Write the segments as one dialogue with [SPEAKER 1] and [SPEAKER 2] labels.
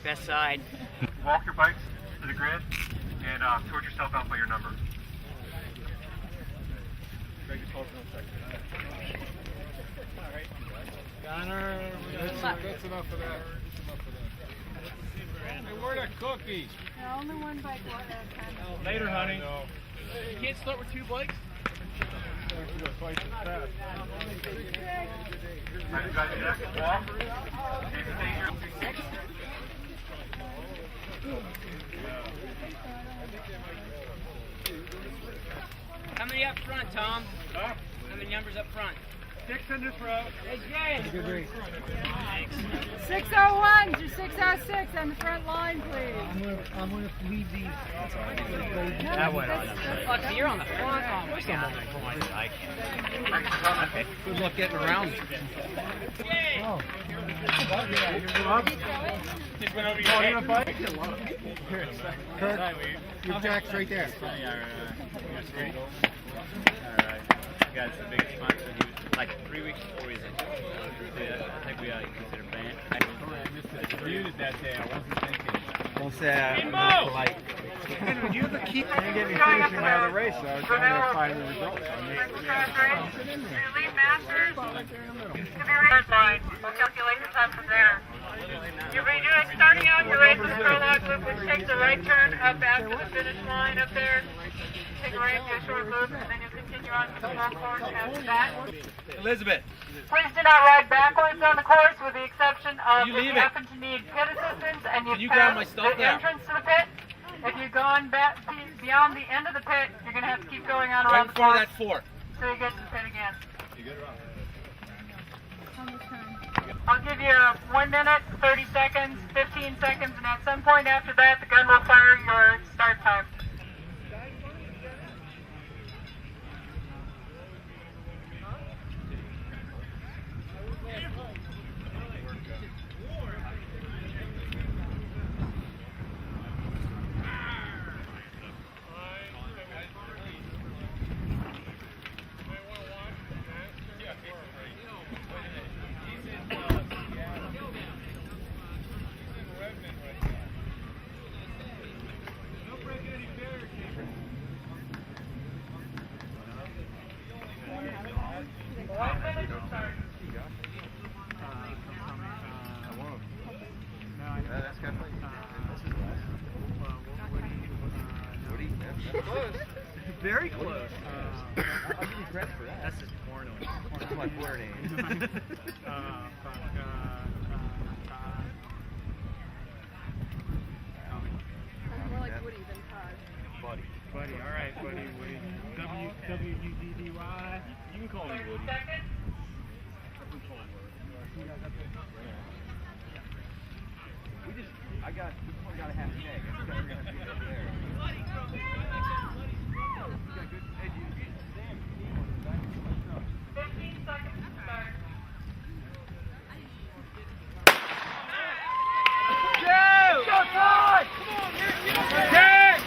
[SPEAKER 1] Best side.
[SPEAKER 2] Walk your bikes to the grid and sort yourself out by your number. Greg, just hold for 1 second.
[SPEAKER 3] Connor, that's enough of that. Hey, where the cookies?
[SPEAKER 4] Only one bike at a time.
[SPEAKER 3] Later, honey. You can't start with 2 bikes? Twice as fast.
[SPEAKER 1] How many up front, Tom?
[SPEAKER 3] Huh?
[SPEAKER 1] How many numbers up front?
[SPEAKER 3] 6 in this row.
[SPEAKER 1] Hey, Jay!
[SPEAKER 3] Good race.
[SPEAKER 1] Thanks.
[SPEAKER 4] 601s or 606 on the front line, please.
[SPEAKER 5] I'm gonna leave these.
[SPEAKER 1] That went on. Oh, so you're on the front? Oh, my God. I can't. Okay.
[SPEAKER 5] Good luck getting around.
[SPEAKER 3] Oh. Just went over your head.
[SPEAKER 5] Kurt, your jack's right there.
[SPEAKER 6] Alright. Guys, the biggest sponsor. He was like 3 weeks before he's in. I think we ought to consider band.
[SPEAKER 3] I viewed it that day. I wasn't thinking.
[SPEAKER 5] Don't say I'm polite.
[SPEAKER 3] You're the key. You get me finishing out of the race, so I was trying to find the results.
[SPEAKER 4] Elite Masters. Third line. We'll calculate the time from there. You're redoing, starting out your race with the prologue loop, which takes a right turn up after the finish line up there. Take a right, do a short loop, and then you'll continue on to the full course after that.
[SPEAKER 3] Elizabeth.
[SPEAKER 4] Please do not ride backwards on the course, with the exception of
[SPEAKER 3] You
[SPEAKER 4] if
[SPEAKER 3] leave
[SPEAKER 4] you
[SPEAKER 3] it.
[SPEAKER 4] happen to need pit assistance and
[SPEAKER 3] Can you
[SPEAKER 4] you've
[SPEAKER 3] grab my
[SPEAKER 4] passed
[SPEAKER 3] stuff
[SPEAKER 4] the
[SPEAKER 3] now?
[SPEAKER 4] entrance to the pit. If you've gone back beyond the end of the pit, you're going to have to keep going on
[SPEAKER 3] Right
[SPEAKER 4] around
[SPEAKER 3] in
[SPEAKER 4] the
[SPEAKER 3] front of
[SPEAKER 4] course
[SPEAKER 3] that 4.
[SPEAKER 4] so you get to the pit again.
[SPEAKER 2] You get it on.
[SPEAKER 4] I'll give you 1 minute, 30 seconds, 15 seconds, and at some point after that, the gun will fire your start time.
[SPEAKER 5] Very close. I'll give you credit for that.
[SPEAKER 6] That's just porno.
[SPEAKER 5] That's my porn name.
[SPEAKER 4] More like Woody than Todd.
[SPEAKER 5] Buddy.
[SPEAKER 3] Buddy, alright, buddy. Woody. W-U-D-D-Y. You can call me Woody.
[SPEAKER 5] I got, this one got a half keg. I just got to get it there. You got good, hey, do you get Sam, you need one in the back.
[SPEAKER 4] 15 seconds to start.
[SPEAKER 3] Go, Todd! Come on, Nick!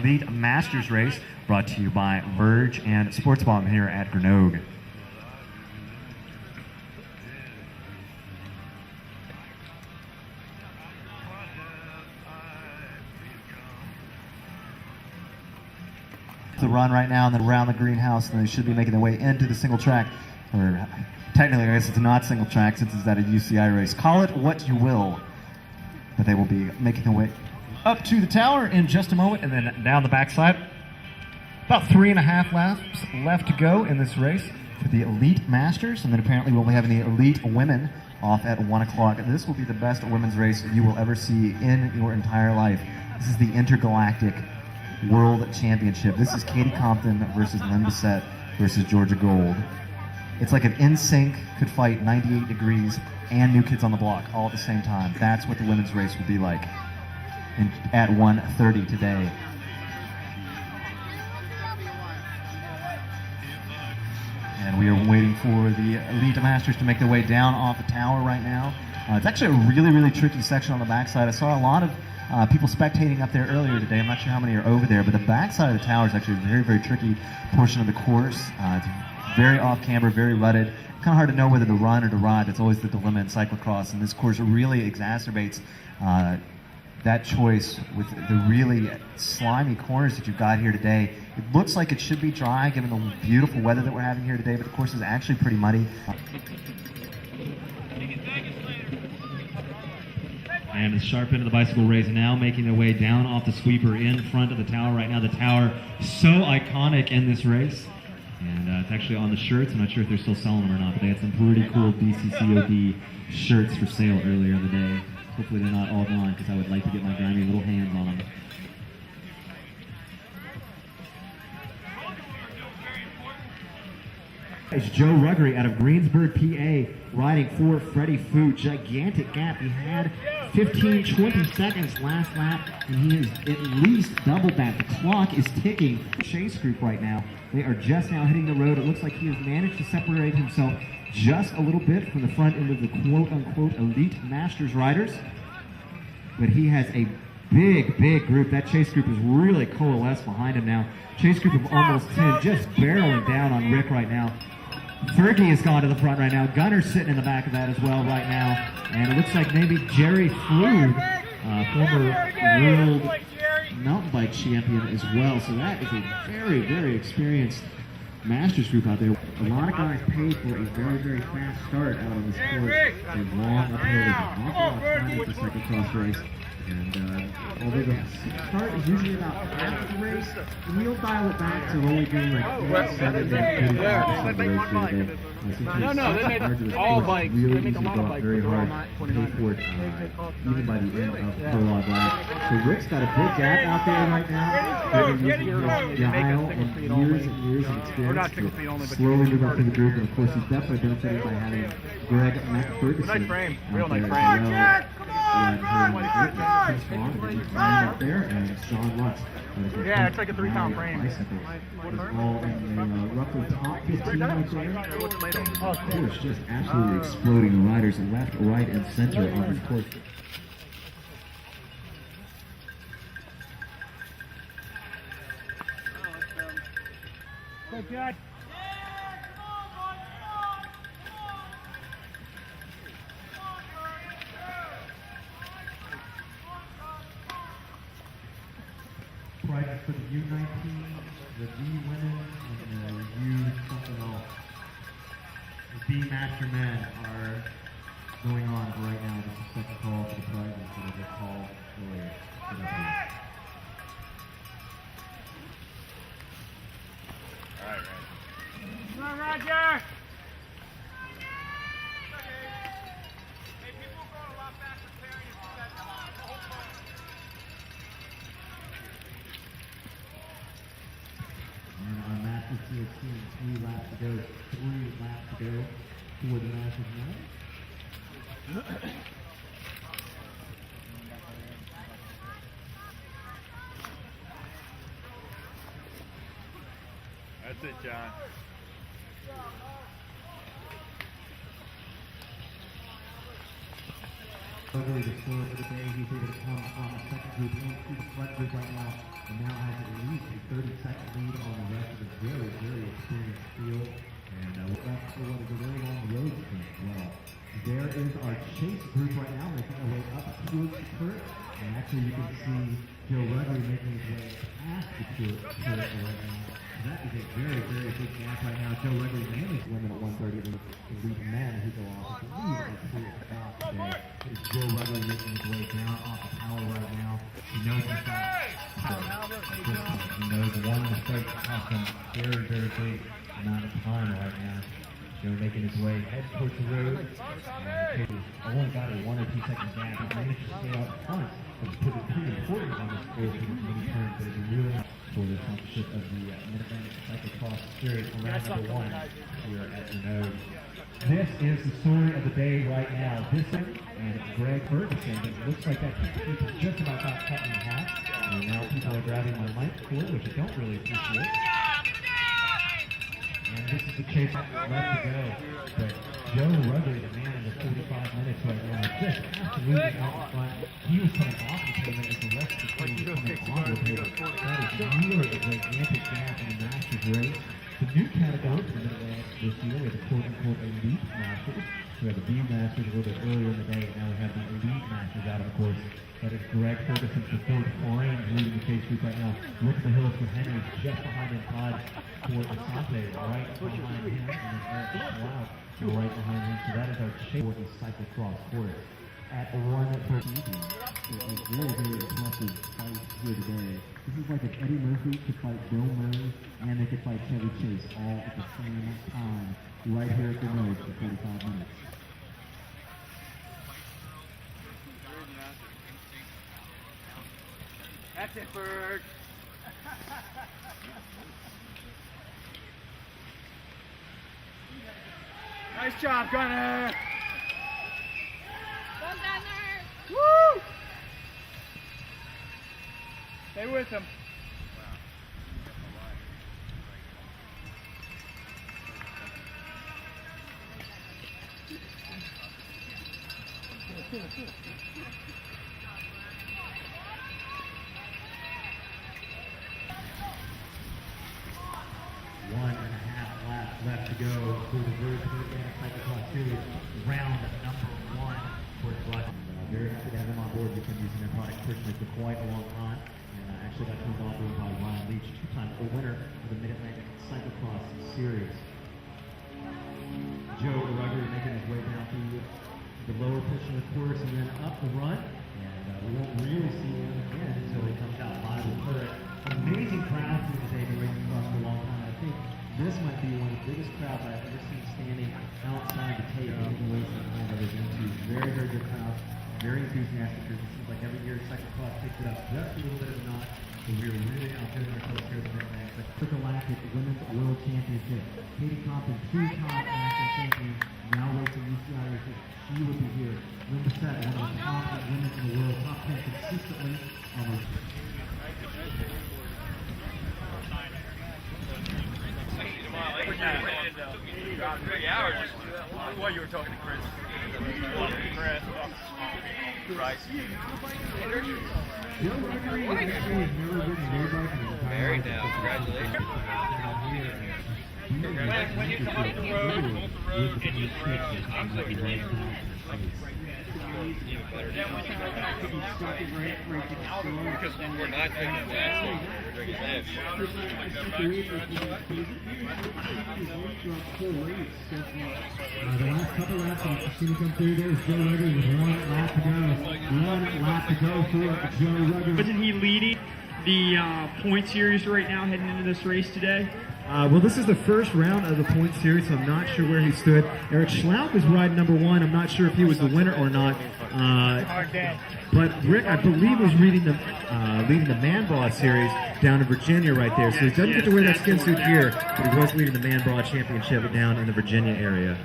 [SPEAKER 7] Elite Masters race brought to you by Verge and Sports Bomb here at Granogue. The run right now and then around the greenhouse, and they should be making their way into the single track, or technically I guess it's not single track since it's at a UCI race. Call it what you will, but they will be making their way up to the tower in just a moment and then down the backside. About 3.5 laps left to go in this race for the Elite Masters, and then apparently we'll be having the Elite Women off at 1 o'clock. This will be the best women's race you will ever see in your entire life. This is the Intergalactic World Championship. This is Katie Compton versus Lynn Bissett versus Georgia Gold. It's like an NSYNC could fight 98 Degrees and New Kids on the Block all at the same time. That's what the women's race will be like at 1:30 today. And we are waiting for the Elite Masters to make their way down off the tower right now. It's actually a really, really tricky section on the backside. I saw a lot of people spectating up there earlier today. I'm not sure how many are over there, but the backside of the tower is actually a very, very tricky portion of the course. It's very off-camber, very rutted. Kind of hard to know whether to run or to ride. That's always the dilemma in cyclocross, and this course really exacerbates that choice with the really slimy corners that you've got here today. It looks like it should be dry given the beautiful weather that we're having here today, but the course is actually pretty muddy. And the sharp end of the bicycle race now making their way down off the sweeper in front of the tower right now. The tower, so iconic in this race. And it's actually on the shirts. I'm not sure if they're still selling them or not, but they had some pretty cool DCCOD shirts for sale earlier in the day. Hopefully they're not all gone, because I would like to get my grimy little hands on them. It's Joe Ruggery out of Greensburg, PA, riding for Freddie Fu. Gigantic gap. He had 15-20 seconds last lap, and he has at least doubled that. The clock is ticking. Chase group right now. They are just now hitting the road. It looks like he has managed to separate himself just a little bit from the front end of the quote-unquote Elite Masters riders. But he has a big, big group. That chase group is really coalesced behind him now. Chase group of almost 10, just barreling down on Rick right now. Fergie has gone to the front right now. Gunner's sitting in the back of that as well right now. And it looks like maybe Jerry Flug, former world mountain bike champion as well. So that is a very, very experienced Masters group out there. A lot of guys paid for a very, very fast start out on this course. A long uphill. There's an awful lot of climbing for cyclocross race. And although the start is usually about half of the race, we'll dial it back to only being like 7 to 35% of the race for the day.
[SPEAKER 5] All bikes.
[SPEAKER 7] Really easy to go out very hard to pay for it, even by the end of the prologue lap. So Rick's got a big gap out there right now. They're using his guile and years of experience to slowly move up to the group. And of course, he's definitely benefited by having Greg McFerguson out there as well. Chris Long out there, and Sean Lutz.
[SPEAKER 5] Yeah, it's like a 3-pound frame.
[SPEAKER 7] Bicycles is all in the roughly top 15 right there. Of course, just absolutely exploding the riders left, right, and center on this course.
[SPEAKER 5] Good.
[SPEAKER 7] Prizes for the U19, the D women, and the U something else. The D master men are going on right now. This is second call for the prizes that are called earlier.
[SPEAKER 5] Come on, Roger!
[SPEAKER 7] And our Masters team, 3 laps to go. 3 laps to go for the Masters men.
[SPEAKER 3] That's it, John.
[SPEAKER 7] Over the score for the day, he's able to come on the second group and through the front group right now. and now has at least a 30-second lead on the rest of the very, very experienced field. And that's for what is a very long road as well. There is our chase group right now making their way up towards the turret. And actually you can see Joe Ruggery making his way past the turret right now. That is a very, very big gap right now. Joe Ruggery mainly women at 130 to lead men who go off. I believe at 3 o'clock today. It is Joe Ruggery making his way down off the power right now. He knows he's got he knows one mistake cost him very, very big amount of time right now. Joe making his way head towards the road. Only got a 1 or 2 second gap. He managed to stay out front, which put it pretty important on this course in many turns, but it's really for the championship of the Mid-Atlantic Cyclocross Series round number 1 here at Granogue. This is the story of the day right now. This and it's Greg Ferguson. It looks like that is just about got cut in half. And now people are grabbing my mic cord, which I don't really appreciate. And this is the chase left to go. But Joe Ruggery, the man in the 45 minutes right now, just absolutely out in front. He was coming off the pavement as the rest of the team was coming on the pavement. That is really a gigantic gap in the Masters race. The new category for the Mid-Atlantic this year, we have the quote-unquote Elite Masters. We have the B Masters a little bit earlier in the day, and now we have the Elite Masters out of the course. That is Greg Ferguson for Ford Orange leading the chase group right now. Look at the hills for Henry just behind him, Todd for Asante right behind him, and then Eric Schlau right behind him. So that is our chase for the Cyclocross course. At 1:13, it was very, very impressive fight here today. This is like if Eddie Murphy could fight Bill Murray and they could fight Chevy Chase all at the same time right here at the road for 45 minutes.
[SPEAKER 3] That's it, Bird. Nice job, Gunner.
[SPEAKER 4] Well done, Gunner.
[SPEAKER 3] Woo! Stay with him.
[SPEAKER 7] Left to go for the Bird Cyclocross Series round number 1 for Black. Very happy to have them on board. We've been using their product personally for quite a long time. And actually got turned on board by Ryan Leach, 2-time winner of the Mid-Atlantic Cyclocross Series. Joe Ruggery making his way down through the lower portion of the course and then up the run. And we won't really see him again until he comes out by the turret. Amazing crowd here today. Been racing across for a long time. I think this might be one of the biggest crowds I've ever seen standing outside the tape any race that I've ever been to. Very, very good crowd. Very enthusiastic. It seems like every year Cyclocross picks it up just a little bit of a notch. So we're really out there ourselves here at the Mid-Atlantic. But Cyclocross Women's World Championship. Katie Compton, 2-time national champion, now racing UCI races. She will be here. Linda Sett, one of the top women in the world, top 10 consistently on her.
[SPEAKER 3] Well, you were talking to Chris. Right.
[SPEAKER 1] Married now. Congratulations.
[SPEAKER 3] When you come off the road and you I'm so because
[SPEAKER 1] We're not drinking that. We're drinking this.
[SPEAKER 7] The last couple laps on Christina come through. There's Joe Ruggery with 1 lap to go. 1 lap to go for Joe Ruggery.
[SPEAKER 5] Isn't he leading the point series right now heading into this race today?
[SPEAKER 7] Well, this is the first round of the point series, so I'm not sure where he stood. Eric Schlau is riding number 1. I'm not sure if he was the winner or not. But Rick, I believe, was leading the Man Broad series down in Virginia right there. So he doesn't get to wear that skin suit here, but he was leading the Man Broad championship down in the Virginia area.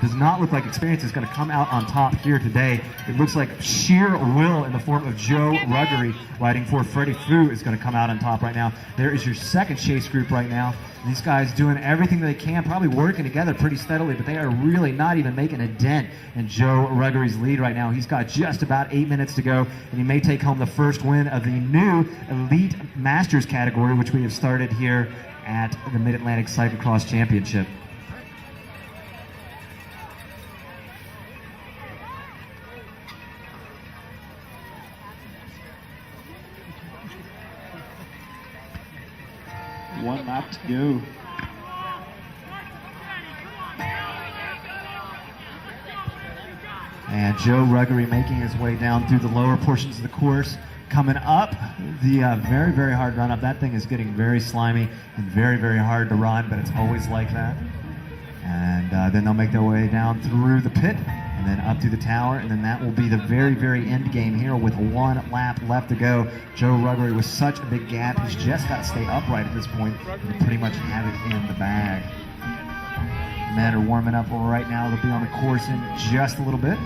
[SPEAKER 7] does not look like experience is going to come out on top here today. It looks like sheer will in the form of Joe Ruggery riding for Freddie Fu is going to come out on top right now. There is your second chase group right now. These guys doing everything they can, probably working together pretty steadily, but they are really not even making a dent in Joe Ruggery's lead right now. He's got just about 8 minutes to go, and he may take home the first win of the new Elite Masters category, which we have started here at the Mid-Atlantic Cyclocross Championship.
[SPEAKER 5] One lap to go.
[SPEAKER 7] And Joe Ruggery making his way down through the lower portions of the course. Coming up, the very, very hard run up. That thing is getting very slimy and very, very hard to run, but it's always like that. And then they'll make their way down through the pit and then up through the tower, and then that will be the very, very end game here with 1 lap left to go. Joe Ruggery with such a big gap, he's just got to stay upright at this point and pretty much have it in the bag. Men are warming up right now. They'll be on the course in just a little bit.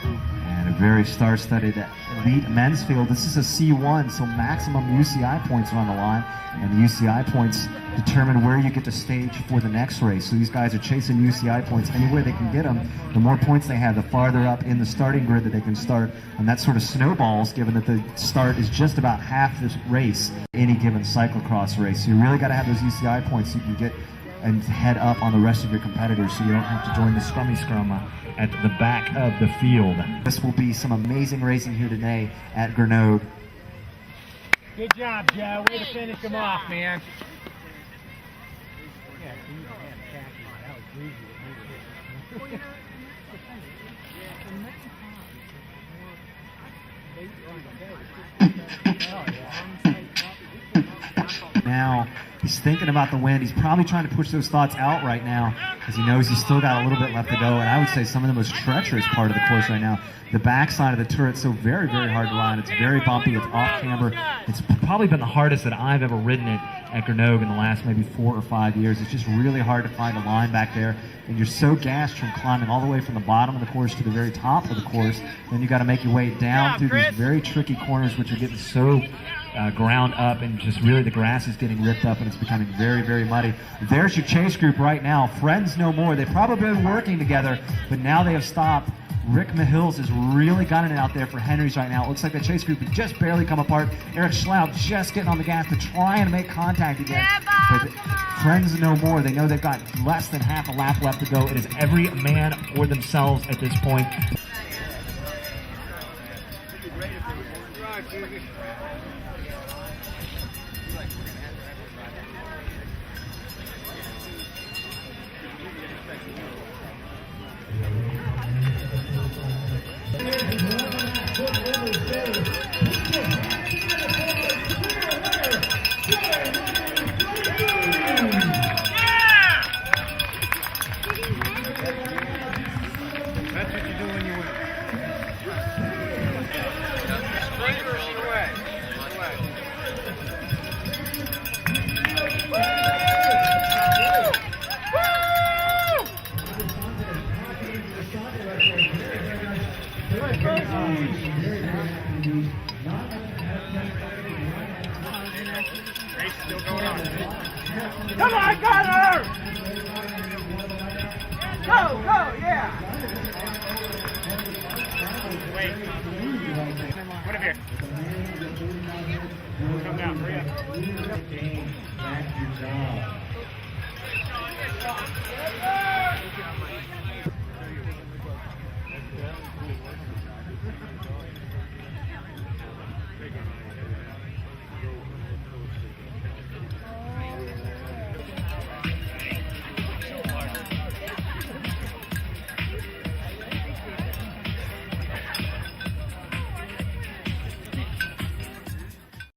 [SPEAKER 7] And a very star-studded elite men's field. This is a C1, so maximum UCI points are on the line, and the UCI points determine where you get to stage for the next race. So these guys are chasing UCI points anywhere they can get them. The more points they have, the farther up in the starting grid that they can start, and that sort of snowballs, given that the start is just about half this race, any given cyclocross race. So you really got to have those UCI points so you can get and head up on the rest of your competitors, so you don't have to join the scrummy scrum at the back of the field. This will be some amazing racing here today at Granogue.
[SPEAKER 1] Good job, Joe. Way to finish him off, man.
[SPEAKER 7] Now, he's thinking about the wind. He's probably trying to push those thoughts out right now because he knows he's still got a little bit left to go. And I would say some of the most treacherous part of the course right now, the backside of the turret's so very, very hard to ride. It's very bumpy. It's off camber. It's probably been the hardest that I've ever ridden it at Granogue in the last maybe 4 or 5 years. It's just really hard to find a line back there. And you're so gassed from climbing all the way from the bottom of the course to the very top of the course. Then you got to make your way down through these very tricky corners, which are getting so ground up, and just really the grass is getting ripped up and it's becoming very, very muddy. There's your chase group right now. Friends no more. They've probably been working together, but now they have stopped. Rick Mahills has really gotten it out there for Henry's right now. It looks like the chase group has just barely come apart. Eric Schlau just getting on the gas to try and make contact again. But friends no more. They know they've got less than half a lap left to go. It is every man for themselves at this point.
[SPEAKER 1] Come on, Connor! Go, go, yeah! Wait. What up here? Come down, hurry up.